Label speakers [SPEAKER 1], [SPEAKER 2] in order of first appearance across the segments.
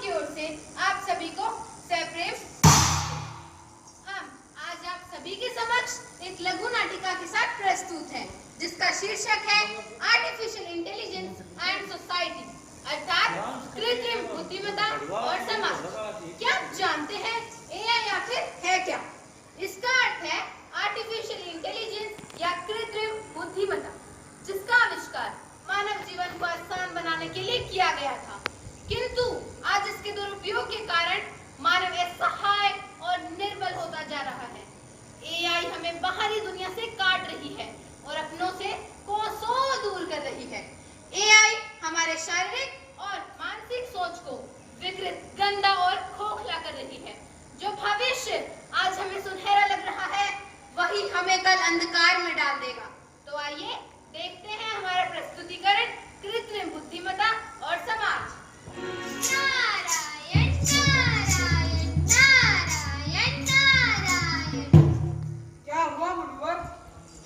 [SPEAKER 1] की ओर से आप सभी को सप्रेम। हम आज आप सभी के समक्ष एक लघु नाटिका के साथ प्रस्तुत हैं, जिसका शीर्षक है आर्टिफिशियल इंटेलिजेंस एंड सोसाइटी, अर्थात कृत्रिम बुद्धिमत्ता और समाज। क्या आप जानते हैं एआई आखिर है क्या? इसका अर्थ है आर्टिफिशियल इंटेलिजेंस या कृत्रिम बुद्धिमत्ता, जिसका आविष्कार मानव जीवन को आसान बनाने के लिए किया गया था, किंतु आज इसके दुरुपयोग के कारण मानव असहाय और निर्बल होता जा रहा है। एआई हमें बाहरी दुनिया से काट रही है और अपनों से कोसों दूर कर रही है। एआई हमारे शारीरिक और मानसिक सोच को विकृत, गंदा और खोखला कर रही है। जो भविष्य आज हमें सुनहरा लग रहा है, वही हमें कल अंधकार में डाल देगा। तो आइए देखते हैं हमारा प्रस्तुतिकरण कृत्रिम बुद्धिमत्ता और समाज।
[SPEAKER 2] नारायण नारायण नारायण नारायण।
[SPEAKER 3] क्या हुआ मुनिवर?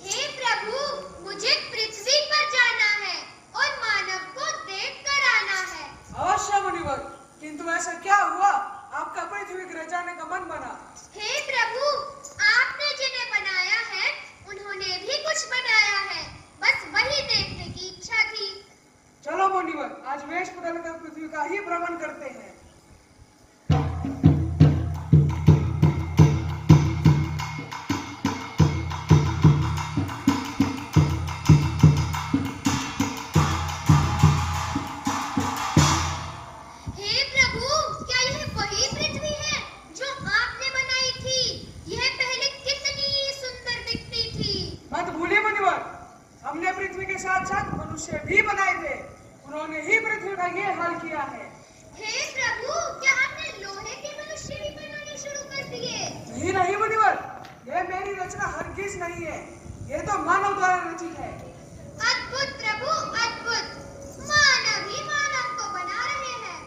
[SPEAKER 2] हे प्रभु, मुझे पृथ्वी पर जाना है और मानव को देख कर आना है।
[SPEAKER 3] अवश्य मुनिवर, किंतु ऐसा क्या हुआ आपका पृथ्वी ग्रह जाने का मन बना?
[SPEAKER 2] हे प्रभु, आपने जिन्हें बनाया है उन्होंने भी कुछ बनाया है, बस वही देखने की इच्छा थी।
[SPEAKER 3] चलो मुनिवर, आज वेश बदलकर पृथ्वी का ही भ्रमण करते हैं।
[SPEAKER 2] हे प्रभु, क्या यह वही पृथ्वी है जो आपने बनाई थी? यह पहले कितनी सुंदर दिखती थी।
[SPEAKER 3] मत भूलिए मुनिवर, हमने पृथ्वी के साथ साथ मनुष्य भी बनाए थे, उन्होंने ही पृथ्वी का ये हाल किया है।
[SPEAKER 2] हे प्रभु, क्या आपने लोहे के मनुष्य भी बनाने शुरू कर दिए?
[SPEAKER 3] नहीं नहीं मुनिवर, यह मेरी रचना हरगिज नहीं है, ये तो मानव द्वारा रचित है।
[SPEAKER 2] अद्भुत प्रभु, अद्भुत। मानव ही मानव को बना रहे हैं।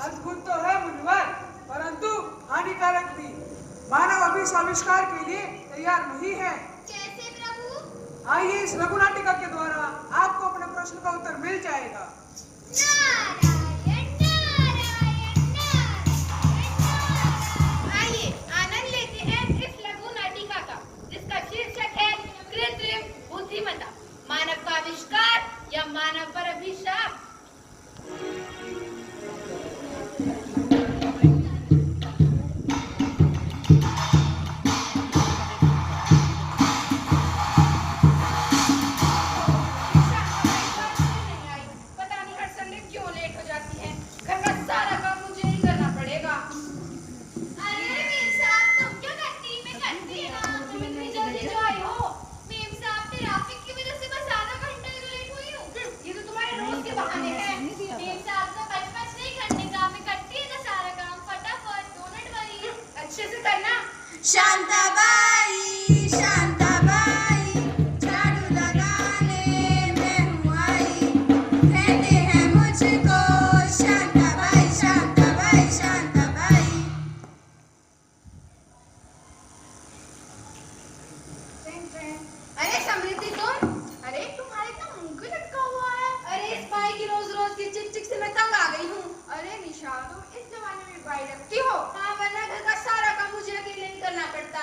[SPEAKER 3] अद्भुत तो है मुनिवर, परंतु हानिकारक भी। मानव अभी इस आविष्कार के लिए तैयार नहीं है।
[SPEAKER 2] कैसे प्रभु?
[SPEAKER 3] आइए इस लघु नाटिका के द्वारा आपको अपने प्रश्न का उत्तर मिल जाएगा।
[SPEAKER 2] नारायण नारायण नारायण नारायण।
[SPEAKER 1] आइए आनंद लेते हैं इस लघु नाटिका का, जिसका शीर्षक है कृत्रिम बुद्धिमत्ता, मानव का आविष्कार या मानव पर अभिशाप। पता नहीं हर संडे क्यों लेट हो जाती है। घर का सारा काम मुझे ही करना पड़ेगा।
[SPEAKER 2] अरे मेम साहब, तुम क्या कैंटीन में करती है ना?
[SPEAKER 1] तुम इतनी जल्दी जो आई हो?
[SPEAKER 2] मेम साहब, ट्रैफिक की वजह से बस आधा घंटा लेट हुई हूँ।
[SPEAKER 1] ये तो तुम्हारे रोज के बहाने हैं।
[SPEAKER 2] मेम साहब तो 5-5 घंटे काम में करती है ना, सारा काम फटाफट, डोंट वरी।
[SPEAKER 1] अच्छे से करना।
[SPEAKER 4] शांताबाई शांताबाई, झाड़ू लगाने मैं हूँ आई, कहते हैं मुझको शांताबाई शांताबाई शांताबाई।
[SPEAKER 1] अरे समृद्धि, तुम? अरे तुम्हारे इतना मुंह क्यों लटका हुआ है? अरे इस भाई की रोज रोज की चिक चिक से मैं तंग आ गई हूँ। अरे निशा, तुम इस जमाने में भाई रखती हो? हाँ, वरना घर का सारा काम मुझे अकेले नहीं करना पड़ता।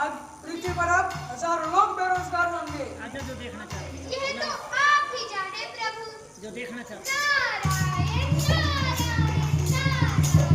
[SPEAKER 3] आज पृथ्वी पर अब हजारों लोग बेरोजगार होंगे।
[SPEAKER 2] यह तो आप ही जाने प्रभु।
[SPEAKER 5] जो देखना चाहते
[SPEAKER 2] नारायण नारायण नारायण।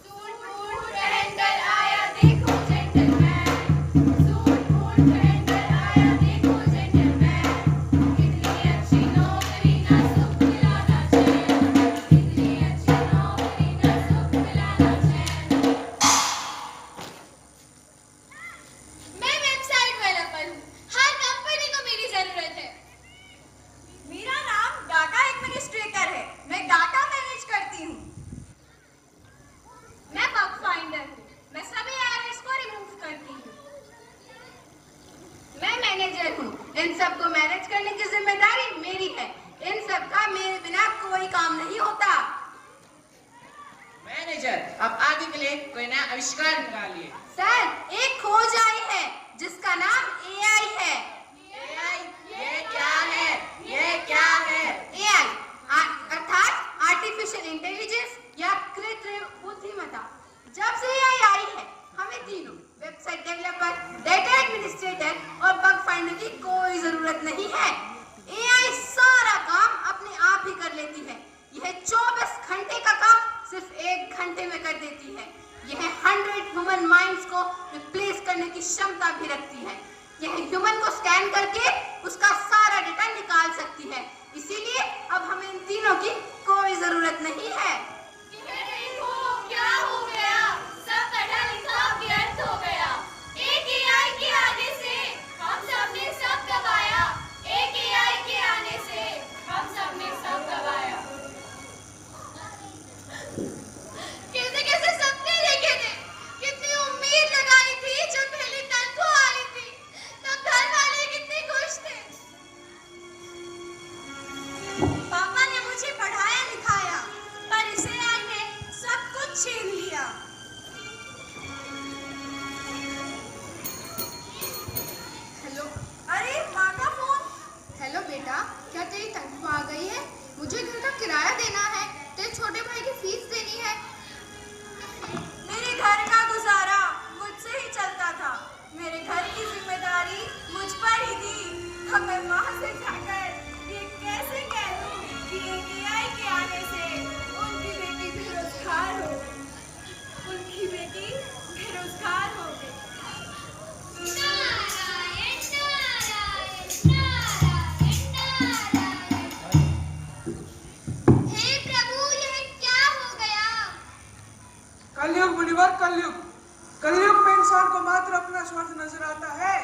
[SPEAKER 1] सूट बूट पहनकर आया देखो जेंटलमैन, सूट बूट पहनकर आया देखो जेंटलमैन, कितनी अच्छी नौकरी ना सुख मिलाना चैन, कितनी अच्छी नौकरी ना सुख मिलाना चैन।
[SPEAKER 2] मैं वेबसाइट डेवलपर हूँ। हर कंपनी को मेरी जरूरत है।
[SPEAKER 4] मेरा नाम डाटा एडमिनिस्ट्रेटर है। मैं डाटा मैनेज करती हूँ।
[SPEAKER 2] मैं बग फाइंडर हूँ। मैं सभी एरर्स को रिमूव करती हूँ।
[SPEAKER 1] मैं मैनेजर हूँ। इन सब को मैनेज करने की जिम्मेदारी मेरी है। इन सब का मेरे बिना कोई काम नहीं होता।
[SPEAKER 6] मैनेजर, अब आगे के लिए कोई नया आविष्कार निकालिए।
[SPEAKER 1] सर, एक खोज आई है जिसका नाम एआई है।
[SPEAKER 6] एआई, ये क्या है? ये क्या है?
[SPEAKER 1] एआई अर्थात आर्टिफिशियल इंटेलिजेंस या कृत्रिम बुद्धिमत्ता। जब से एआई आई है, हमें तीनों वेबसाइट डेवलपर, डेटा एडमिनिस्ट्रेटर और बग फाइंडर की कोई जरूरत नहीं है। एआई सारा काम अपने आप ही कर लेती है। यह 24 घंटे का काम सिर्फ 1 घंटे में कर देती है। यह 100 ह्यूमन माइंड्स को रिप्लेस करने की क्षमता भी रखती है। यह ह्यूमन को स्कैन करके उसका सारा डेटा निकाल सकती है। इसीलिए अब हमें इन तीनों की कोई जरूरत नहीं है।
[SPEAKER 2] क्या हो गया? सब पढ़ा लिखा व्यर्थ हो गया। एक एआई के आने से हम सब ने सब गवाया। एक एआई के आने से हम सब ने सब गवाया। कैसे कैसे सपने देखे थे, कितनी उम्मीद लगाई थी जब पहली तनख्वाह आई थी, तब घर वाले कितने खुश थे।
[SPEAKER 4] पापा ने मुझे पढ़ाया लिखाया, पर इस AI ने सब कुछ छीन लिया।
[SPEAKER 1] हेलो
[SPEAKER 4] अरे माँ का फोन।
[SPEAKER 1] हेलो बेटा, क्या तेरी तनख्वाह आ गई है? मुझे घर का किराया देना है, तेरे छोटे भाई की फीस देनी है।
[SPEAKER 4] मेरे घर का गुजारा मुझसे ही चलता था। मेरे घर की जिम्मेदारी मुझ पर ही थी। अब मैं माँ से जाकर ये कैसे कह दूँ कि एक AI के आने से उनकी बेटी बेरोजगार हो गई। उनकी बेटी बेरोजगार हो गई।
[SPEAKER 2] नारायण नारायण नारायण नारायण। हे प्रभु, यह क्या हो गया?
[SPEAKER 3] कलयुग मुनिवर, कलयुग। कलयुग में इंसान को मात्र अपना स्वार्थ नजर आता है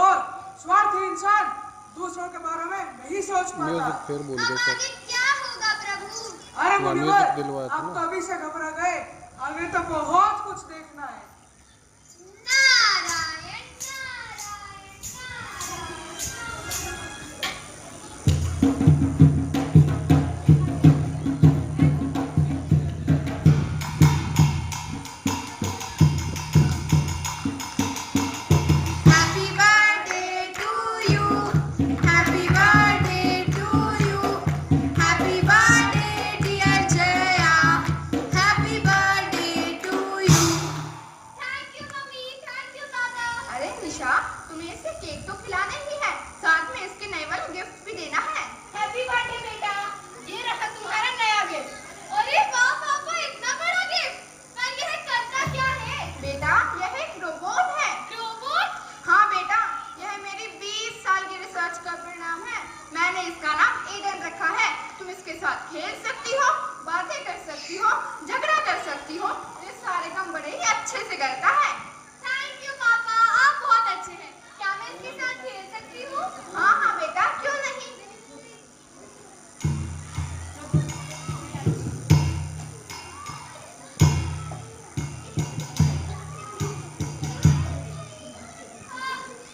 [SPEAKER 3] और स्वार्थी इंसान दूसरों के बारे में नहीं सोच पाता।
[SPEAKER 2] अब आगे क्या होगा प्रभु?
[SPEAKER 3] अरे मुनिवर, आप तो अभी से घबरा गए। आगे तो बहुत कुछ देखना है।
[SPEAKER 2] Narayan Narayan
[SPEAKER 1] Happy birthday to you. Happy birthday to you. Happy birthday dear Jaya. Happy birthday to you.
[SPEAKER 2] Thank you mummy, thank you पापा।
[SPEAKER 1] अरे निशा, तुम्हें इसे केक तो खिलाना ही है, साथ में इसके नए वाला गिफ्ट भी देना है।
[SPEAKER 2] हैप्पी बर्थडे बेटा, ये रहा तुम्हारा नया गिफ्ट। अरे वाह पापा, इतना बड़ा गिफ्ट। पर यह करता क्या है?
[SPEAKER 1] बेटा, यह एक रोबोट है।
[SPEAKER 2] रोबोट?
[SPEAKER 1] हाँ बेटा, यह मेरी 20 साल की रिसर्च का परिणाम है। मैंने इसका नाम एडन रखा है। तुम इसके साथ खेल सकती हो, बातें कर सकती हो, झगड़ा कर सकती हो। ये सारे काम बड़े ही अच्छे से करता है।
[SPEAKER 2] थैंक यू पापा, आप बहुत अच्छे हैं। क्या मैं इसके साथ खेल सकती हूँ?
[SPEAKER 1] हाँ हाँ बेटा, क्यों नहीं।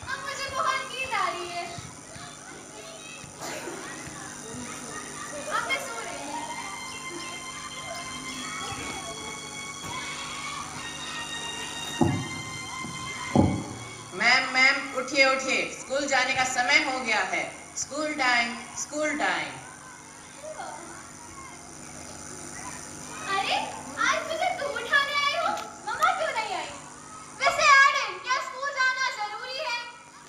[SPEAKER 2] अब मुझे बहुत नींद आ रही है।
[SPEAKER 6] उठिए उठिए, स्कूल जाने का समय हो गया है। School time, school time.
[SPEAKER 2] अरे आज मुझे तुम उठाने आई हो, मम्मा क्यों नहीं आई? वैसे एडन, क्या स्कूल जाना जरूरी है?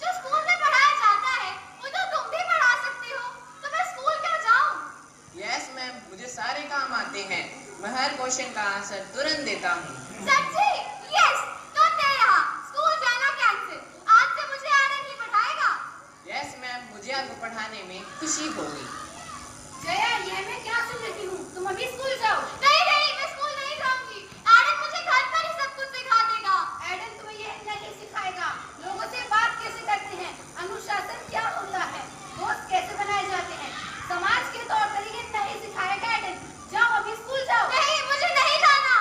[SPEAKER 2] जो स्कूल में पढ़ाया जाता है वो तो तुम भी पढ़ा सकती हो, तो मैं स्कूल क्यों जाऊं?
[SPEAKER 6] यस मैम, मुझे सारे काम आते हैं। मैं हर क्वेश्चन का आंसर तुरंत देता हूँ।
[SPEAKER 2] सच्ची? यस, तो मैं यहाँ स्कूल जाना कैंसिल। आज से मुझे एडन ही पढ़ाएगा।
[SPEAKER 6] यस मैम, मुझे आपको पढ़ाने में खुशी होगी।
[SPEAKER 1] जया, ये मैं क्या सुन रही हूँ? तुम अभी स्कूल जाओ।
[SPEAKER 2] नहीं नहीं, मैं स्कूल नहीं जाऊंगी। एडन मुझे घर पर ही सब कुछ सिखा देगा।
[SPEAKER 1] एडन तुम्हें ये नहीं सिखाएगा लोगों से बात कैसे करते हैं, अनुशासन क्या होता है, दोस्त कैसे बनाए जाते हैं, समाज के तौर तरीके नहीं सिखाएगा एडन। जाओ अभी स्कूल जाओ।
[SPEAKER 2] नहीं, मुझे नहीं जाना।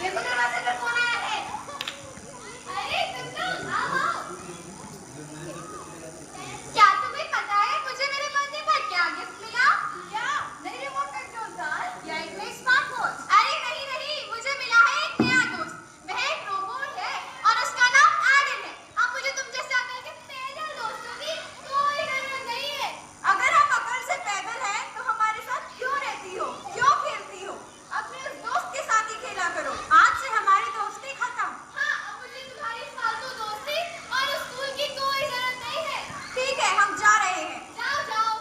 [SPEAKER 1] देखो दरवाजे पर कौन आया है।
[SPEAKER 2] अरे तुम लोग आओ। क्या तुम्हें पता है मुझे मेरे बर्थडे पर क्या गिफ्ट मिला?
[SPEAKER 1] क्या? नई रिमोट कंट्रोल कार या एक नई स्मार्टफोन?
[SPEAKER 2] अरे नहीं नहीं, मुझे मिला है एक नया दोस्त। वह एक रोबोट है और उसका नाम एडन है। अब मुझे तुम जैसे अकल के पैदल दोस्तों की कोई जरूरत नहीं है।
[SPEAKER 4] अगर हम अकल से पैदल हैं तो हमारे साथ क्यों रहती हो, क्यों खेलती हो? अपने उस दोस्त के साथ ही खेला करो। आज से हमारी दोस्ती खत्म।
[SPEAKER 2] हाँ, अब मुझे तुम्हारी फालतू दोस्ती और स्कूल की कोई जरूरत नहीं है।
[SPEAKER 4] ठीक है, हम जा रहे हैं।
[SPEAKER 2] जाओ जाओ।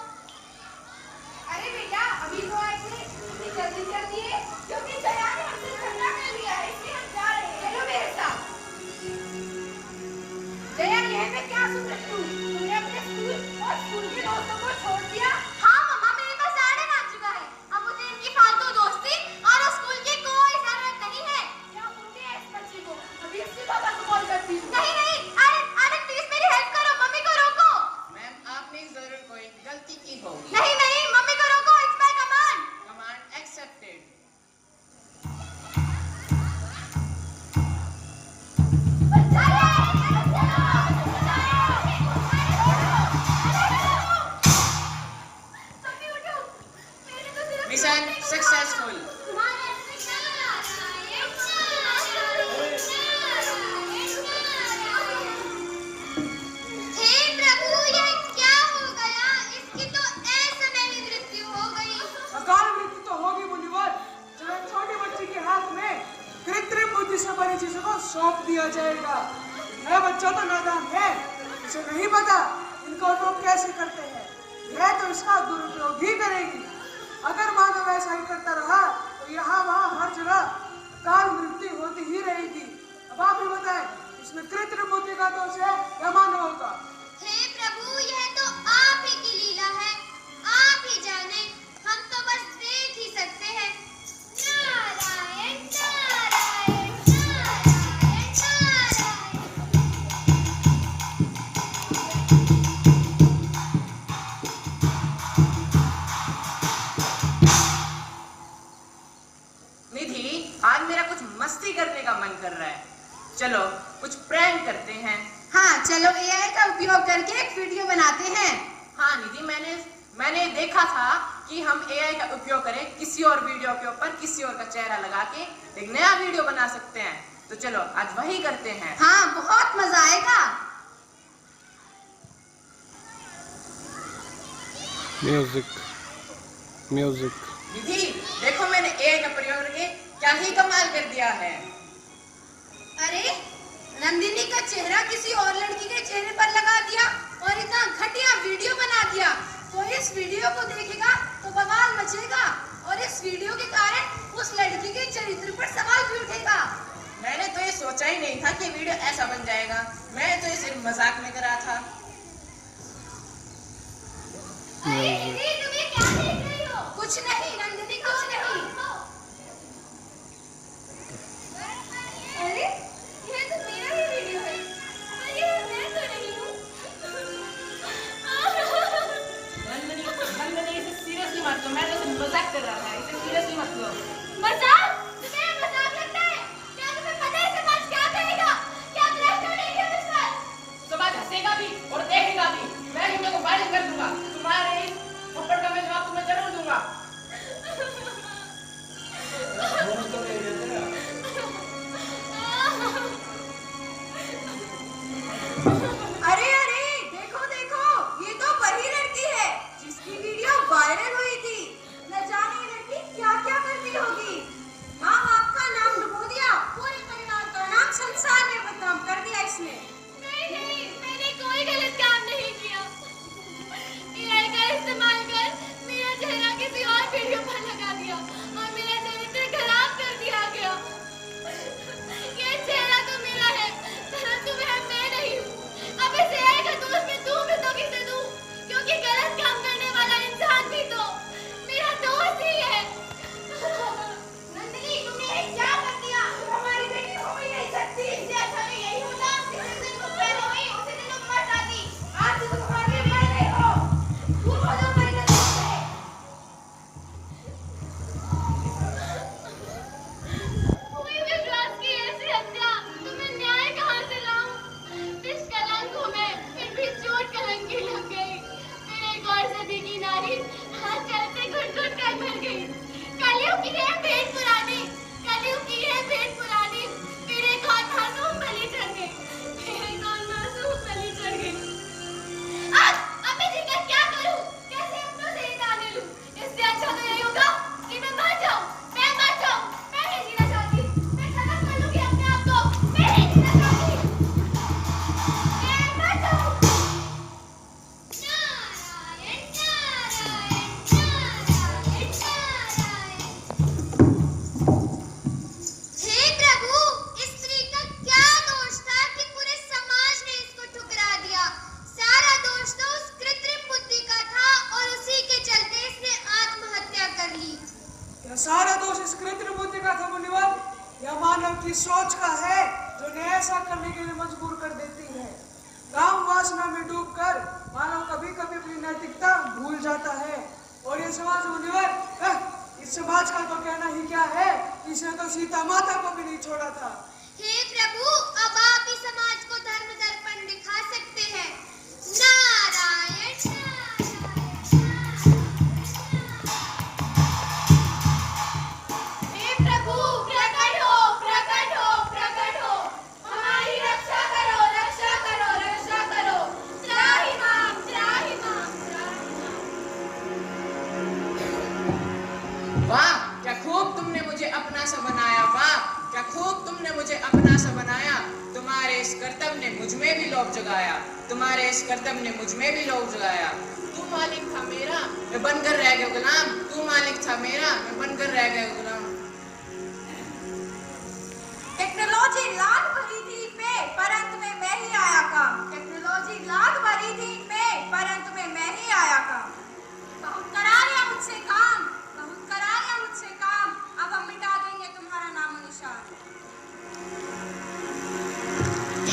[SPEAKER 1] अरे बेटा, अभी तो आए थे, इतनी जल्दी जल्दी है क्योंकि जया ने हमसे झगड़ा कर लिया है, इसलिए हम जा रहे हैं। चलो मेरे साथ। जया, ये मैं क्या सुन रही हूँ? तुमने अपने स्कूल और स्कूल के दोस्तों को छोड़ दिया?
[SPEAKER 2] हाँ मम्मा, मेरे पास एडन आ चुका है। अब मुझे इनकी फालतू दोस्ती और स्कूल की कोई जरूरत नहीं है।
[SPEAKER 1] क्या हो गया इस बच्चे को? अभी इसके पापा को कॉल करती हूँ।
[SPEAKER 2] नहीं नहीं, एडन एडन प्लीज मेरी हेल्प करो, मम्मी को रोको।
[SPEAKER 6] मैम, आपने जरूर कोई गलती की होगी।
[SPEAKER 2] नहीं नहीं, मम्मी को रोको, it's my command.
[SPEAKER 6] Command accepted. Mission successful.
[SPEAKER 2] हे प्रभु, ये क्या हो गया? इसकी तो ऐसे में ही मृत्यु हो गई।
[SPEAKER 3] अकाल मृत्यु तो होगी मुनिवर, जब एक छोटे बच्चे के हाथ में कृत्रिम बुद्धि से बनी चीजों को सौंप दिया जाएगा। यह बच्चा तो नादान है, इसे नहीं पता इनका उपयोग कैसे करते हैं। यह तो इसका दुरुपयोग ही करेगी। अगर मानव ऐसा ही करता रहा तो यहाँ वहाँ हर जगह अकाल मृत्यु होती ही रहेगी। अब आप ही बताएं, इसमें कृत्रिम बुद्धि का दोष है या मानव का?
[SPEAKER 2] हे प्रभु, यह तो आप ही की लीला है। आप ही जाने, हम तो बस देख ही सकते हैं। नारायण नारायण नारायण नारायण।
[SPEAKER 6] निधि, आज मेरा कुछ मस्ती करने का मन कर रहा है। चलो कुछ प्रैंक करते हैं।
[SPEAKER 1] हाँ चलो, एआई का उपयोग करके एक वीडियो बनाते हैं।
[SPEAKER 6] हाँ निधि, मैंने देखा था कि हम एआई का उपयोग करें किसी और वीडियो के ऊपर किसी और का चेहरा लगा के एक नया वीडियो बना सकते हैं। तो चलो आज वही करते हैं।
[SPEAKER 1] हाँ, बहुत मजा आएगा।
[SPEAKER 5] म्यूजिक
[SPEAKER 6] निधि, देखो मैंने एआई का प्रयोग करके क्या ही कमाल कर दिया है।
[SPEAKER 1] अरे, नंदिनी का चेहरा किसी और लड़की के चेहरे पर लगा दिया और इतना घटिया वीडियो बना दिया। तो इस वीडियो को देखेगा तो बवाल मचेगा और इस वीडियो के कारण उस लड़की के चरित्र पर सवाल भी उठेगा।
[SPEAKER 6] मैंने तो ये सोचा ही नहीं था कि वीडियो ऐसा बन जाएगा। मैं तो इसे मजाक में करा था।
[SPEAKER 2] अरे दीदी, तुम ये क्या देख रही हो?
[SPEAKER 1] कुछ नहीं नंदिनी, कुछ नहीं।
[SPEAKER 2] अरे, ये तो मेरा ही वीडियो है। पर ये मैं तो नहीं हूँ।
[SPEAKER 6] नंदनी इसे सीरियसली मत लो। मैं तो इसे मजाक कर रहा था, इसे सीरियसली मत लो।
[SPEAKER 2] मजाक? तुम्हें मजाक लगता है? क्या तुम्हें पता है समाज क्या कहेगा? क्या क्रैश करेगी हम इस पर?
[SPEAKER 6] समाज हंसेगा भी और देखेगा भी। मैं वीडियो को वायरल कर दूंगा। तुम्हारे इस थप्पड़ का मैं जवाब तुम्हें जरूर दूंगा।
[SPEAKER 2] है भेंट पुरानी, कलयुग की है भेंट पुरानी। मेरे कौन मासूम बलि चढ़ गए, मेरे कौन मासूम बलि चढ़ गए। अब मैं जीकर क्या करूं, कैसे अपनों से दाने लूं। इससे अच्छा तो यही होगा कि मैं मर जाऊं, मैं मर जाऊं। मैं नहीं जीना चाहती, मैं खत्म कर लूंगी अपने आप को। मैं नहीं जीना चाहती, मैं मर जाऊं। नारायण नारायण नारायण नारायण।
[SPEAKER 1] हे प्रभु, इस स्त्री का क्या दोष था कि पूरे समाज ने इसको ठुकरा दिया। सारा दोष तो उस कृत्रिम बुद्धि का था और उसी के चलते इसने आत्महत्या कर ली।
[SPEAKER 3] क्या सारा दोष इस कृत्रिम बुद्धि का था मुनिवर, या मानव की सोच का है जो उन्हें ऐसा करने के लिए मजबूर कर देती है। काम वासना में डूबकर मानव कभी कभी अपनी नैतिकता भूल जाता है। और ये समाज मुनिवर, इस समाज का तो कहना ही क्या है, इसने तो सीता माता को भी नहीं छोड़ा था।
[SPEAKER 1] हे प्रभु, अब आप इस समाज को धर्म दर्पण दिखा सकते हैं। नारायण
[SPEAKER 2] हे प्रभु, प्रकट हो, प्रकट हो, प्रकट हो। हमारी रक्षा करो, रक्षा करो, रक्षा करो। त्राहिमाम, त्राहिमाम, त्राहिमाम।
[SPEAKER 6] वाह, क्या खूब तुमने मुझे अपना सा बनाया। वाह, क्या खूब तुमने मुझे अपना सा बनाया। तुम्हारे इस कर्तव्य ने मुझ में भी लोभ जगाया, तुम्हारे इस कर्तव्य ने मुझ में भी लोभ जगाया। तू मालिक था मेरा, मैं बनकर रह गया गुलाम। तू मालिक था मेरा, मैं बनकर रह गया गुलाम।
[SPEAKER 4] टेक्नोलॉजी लाख भरी थी पे, परंतु में मैं ही आया काम। टेक्नोलॉजी लाख भरी थी पे, परंतु में मैं ही आया काम। बहुत करा लिया मुझसे काम, बहुत करा लिया मुझसे काम। अब हम मिटा देंगे तुम्हारा नामो निशान।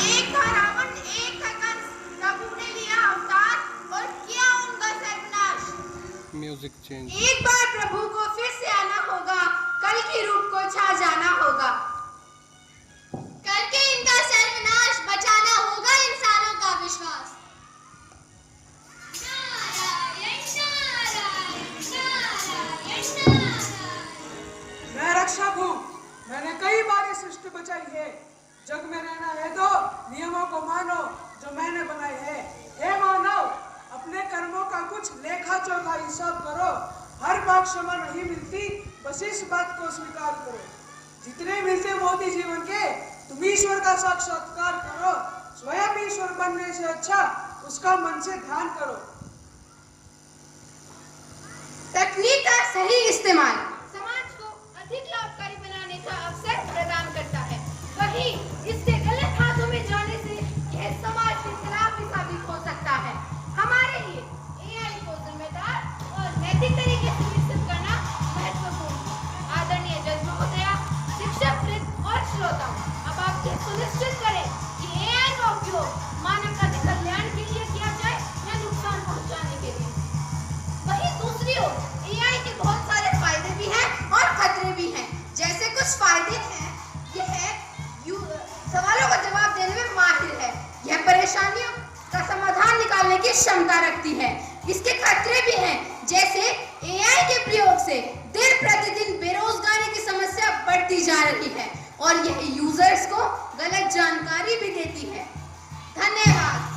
[SPEAKER 4] एक था रावण, एक था कंस, प्रभु ने लिया अवतार और किया उनका सर्वनाश।
[SPEAKER 5] Music change.
[SPEAKER 4] एक बार प्रभु को फिर से आना होगा, कल की रूप को छा जाना होगा।
[SPEAKER 1] करके इनका सर्वनाश, बचाना होगा इंसानों का विश्वास।
[SPEAKER 2] नारायण नारायण नारायण नारायण।
[SPEAKER 3] मैं रक्षक हूँ, मैंने कई बार ये सृष्टि बचाई है। जग में रहना है तो नियमों को मानो जो मैंने बनाए हैं। हे मानव, अपने कर्मों का कुछ लेखा जोखा हिसाब करो। हर बात क्षमा नहीं मिलती, बस इस बात को स्वीकार करो। जितने मिलते मोती जीवन के, तुम ईश्वर का साक्षात्कार करो। स्वयं ईश्वर बनने से अच्छा उसका मन से ध्यान करो।
[SPEAKER 1] तकनीक का सही इस्तेमाल समाज को अधिक लाभकारी बनाने का अवसर प्रदान करता है। वहीं इससे गलत हाथों में जाने से यह समाज के खिलाफ भी साबित हो सकता है। हमारे लिए एआई को जिम्मेदार और नैतिक तरीके से विकसित करना महत्वपूर्ण है। आदरणीय जज महोदया, शिक्षक वृंद और श्रोताओं, अब आप ये सुनिश्चित करें कि एआई का उपयोग मानवता के कल्याण के लिए किया जाए या नुकसान पहुंचाने के लिए। वहीं दूसरी ओर एआई के बहुत सारे फायदे भी हैं और खतरे भी हैं। जैसे कुछ फायदे हैं, यह सवालों का जवाब देने में माहिर है। यह परेशानियों का समाधान निकालने की क्षमता रखती है। इसके खतरे भी हैं, जैसे एआई के प्रयोग से दिन प्रतिदिन बेरोजगारी की समस्या बढ़ती जा रही है और यह यूजर्स को गलत जानकारी भी देती है। धन्यवाद।